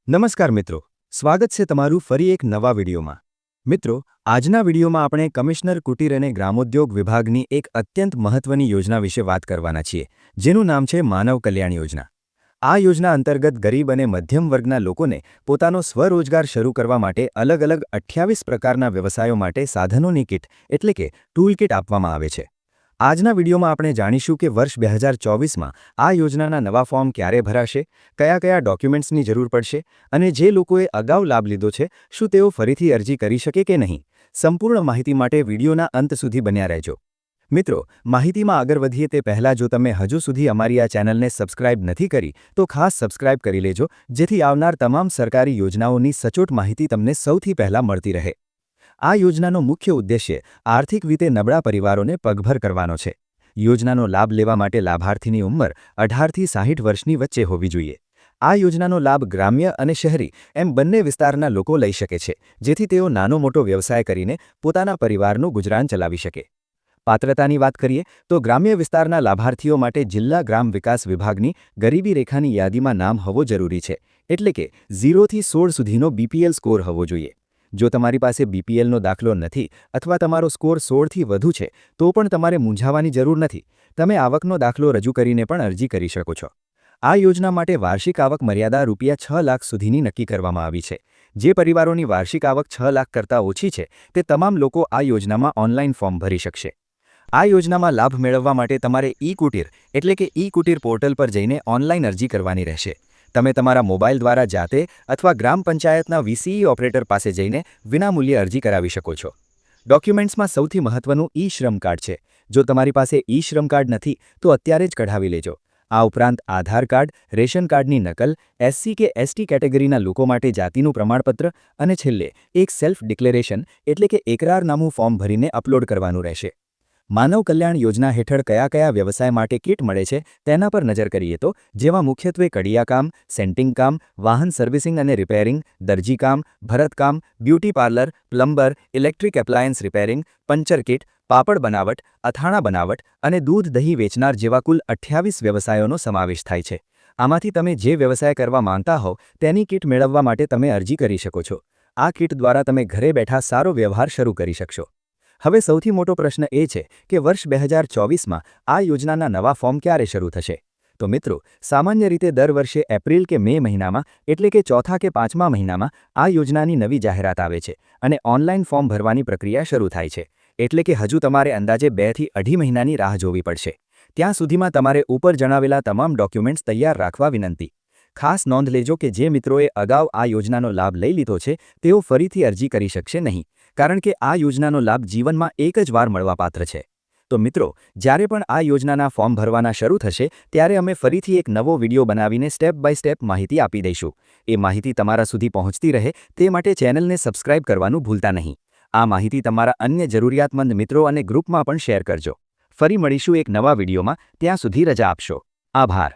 નમસ્કાર મિત્રો, સ્વાગત છે તમારું ફરી એક નવા વિડીયોમાં. મિત્રો, આજના વિડીયોમાં આપણે કમિશનર કુટીર અને ગ્રામોદ્યોગ વિભાગની એક અત્યંત મહત્વની યોજના વિશે વાત કરવાના છીએ, જેનું નામ છે માનવ કલ્યાણ યોજના. આ યોજના અંતર્ગત ગરીબ અને મધ્યમ વર્ગના લોકોને પોતાનો સ્વરોજગાર શરૂ કરવા માટે અલગ અલગ 28 પ્રકારના વ્યવસાયો માટે સાધનોની કિટ એટલે કે ટૂલ કિટ આપવામાં આવે છે. આજના વિડીયોમાં આપણે જાણીશું કે વર્ષ 2024માં આ યોજનાના નવા ફોર્મ ક્યારે ભરાશે, કયા ડોક્યુમેન્ટ્સની જરૂર પડશે અને જે લોકોએ અગાઉ લાભ લીધો છે શું તેઓ ફરીથી અરજી કરી શકે કે નહીં. સંપૂર્ણ માહિતી માટે વિડીયોના અંત સુધી બન્યા રહેજો. મિત્રો, માહિતીમાં આગળ વધીએ તે પહેલાં જો તમે હજુ સુધી અમારી આ ચેનલને સબસ્ક્રાઇબ નથી કરી તો ખાસ સબસ્ક્રાઇબ કરી લેજો, જેથી આવનાર તમામ સરકારી યોજનાઓની સચોટ માહિતી તમને સૌથી પહેલાં મળતી રહે. આ યોજનાનો મુખ્ય ઉદ્દેશ્ય આર્થિક રીતે નબળા પરિવારોને પગભર કરવાનો છે. યોજનાનો લાભ લેવા માટે લાભાર્થીની ઉંમર 18થી 60 વર્ષની વચ્ચે હોવી જોઈએ. આ યોજનાનો લાભ ગ્રામ્ય અને શહેરી એમ બંને વિસ્તારના લોકો લઈ શકે છે, જેથી તેઓ નાનો મોટો વ્યવસાય કરીને પોતાના પરિવારનું ગુજરાન ચલાવી શકે. પાત્રતાની વાત કરીએ તો ગ્રામ્ય વિસ્તારના લાભાર્થીઓ માટે જિલ્લા ગ્રામ વિકાસ વિભાગની ગરીબી રેખાની યાદીમાં નામ હોવો જરૂરી છે, એટલે કે 0થી 16 સુધીનો બીપીએલ સ્કોર હોવો જોઈએ. જો તમારી પાસે બીપીએલનો દાખલો નથી અથવા તમારો સ્કોર 16થી વધુ છે તો પણ તમારે મૂંઝાવાની જરૂર નથી. તમે આવકનો દાખલો રજૂ કરીને પણ અરજી કરી શકો છો. આ યોજના માટે વાર્ષિક આવક મર્યાદા ₹6 લાખ સુધીની નક્કી કરવામાં આવી છે. જે પરિવારોની વાર્ષિક આવક 6 લાખ કરતાં ઓછી છે તે તમામ લોકો આ યોજનામાં ઓનલાઈન ફોર્મ ભરી શકશે. આ યોજનામાં લાભ મેળવવા માટે તમારે ઈ-કુટીર એટલે કે ઈ-કુટીર પોર્ટલ પર જઈને ઓનલાઈન અરજી કરવાની રહેશે. તમે તમારા મોબાઈલ દ્વારા જાતે અથવા ગ્રામ પંચાયતના વીસીઈ ઓપરેટર પાસે જઈને વિનામૂલ્યે અરજી કરાવી શકો છો. ડોક્યુમેન્ટ્સમાં સૌથી મહત્વનું ઈ-શ્રમ કાર્ડ છે. જો તમારી પાસે ઈ-શ્રમ કાર્ડ નથી તો અત્યારે જ કઢાવી લેજો. આ ઉપરાંત આધાર કાર્ડ, રેશન કાર્ડની નકલ, એસસી કે એસટી કેટેગરીના લોકો માટે જાતિનું પ્રમાણપત્ર અને છેલ્લે એક સેલ્ફ ડિક્લેરેશન એટલે કે એકરારનામું ફોર્મ ભરીને અપલોડ કરવાનું રહેશે. માનવ કલ્યાણ યોજના હેઠળ કયા વ્યવસાય માટે કિટ મળે છે તેના પર નજર કરીએ તો જેમાં મુખ્યત્વે કડિયાકામ, સેન્ટિંગ કામ, વાહન સર્વિસિંગ અને રિપેરિંગ, દરજીકામ, ભરતકામ, beauty parlour, plumber, electric appliance repairing, puncture kit, પાપડ બનાવટ, અથાણા બનાવટ અને દૂધ દહીં વેચનાર જેવા કુલ 28 વ્યવસાયોનો સમાવેશ થાય છે. આમાંથી તમે જે વ્યવસાય કરવા માંગતા હો તેની કિટ મેળવવા માટે તમે અરજી કરી શકો છો. આ કિટ દ્વારા તમે ઘરે બેઠા સારો વ્યવહાર શરૂ કરી શકશો. હવે સૌથી મોટો પ્રશ્ન એ છે કે વર્ષ 2024માં આ યોજનાના નવા ફોર્મ ક્યારે શરૂ થશે. તો મિત્રો, સામાન્ય રીતે દર વર્ષે એપ્રિલ કે મે મહિનામાં એટલે કે ચોથા કે પાંચમા મહિનામાં આ યોજનાની નવી જાહેરાત આવે છે અને ઓનલાઈન ફોર્મ ભરવાની પ્રક્રિયા શરૂ થાય છે. એટલે કે હજુ તમારે અંદાજે 2 થી 2.5 મહિનાની રાહ જોવી પડશે. ત્યાં સુધીમાં તમારે ઉપર જણાવેલા તમામ ડોક્યુમેન્ટ્સ તૈયાર રાખવા વિનંતી. ખાસ નોંધ લેજો કે જે મિત્રોએ અગાઉ આ યોજનાનો લાભ લઈ લીધો છે તેઓ ફરીથી અરજી કરી શકશે નહીં, કારણ કે આ યોજનાનો લાભ જીવનમાં એક જ વાર મળવાપાત્ર છે. તો મિત્રો, જ્યારે પણ આ યોજનાના ફોર્મ ભરવાના શરૂ થશે ત્યારે અમે ફરીથી એક નવો વિડીયો બનાવીને સ્ટેપ બાય સ્ટેપ માહિતી આપી દઈશું. એ માહિતી તમારા સુધી પહોંચતી રહે તે માટે ચેનલને સબસ્ક્રાઇબ કરવાનું ભૂલતા નહીં. આ માહિતી તમારા અન્ય જરૂરિયાતમંદ મિત્રો અને ગ્રુપમાં પણ શેર કરજો. ફરી મળીશું એક નવા વિડીયોમાં. ત્યાં સુધી રજા આપશો. આભાર.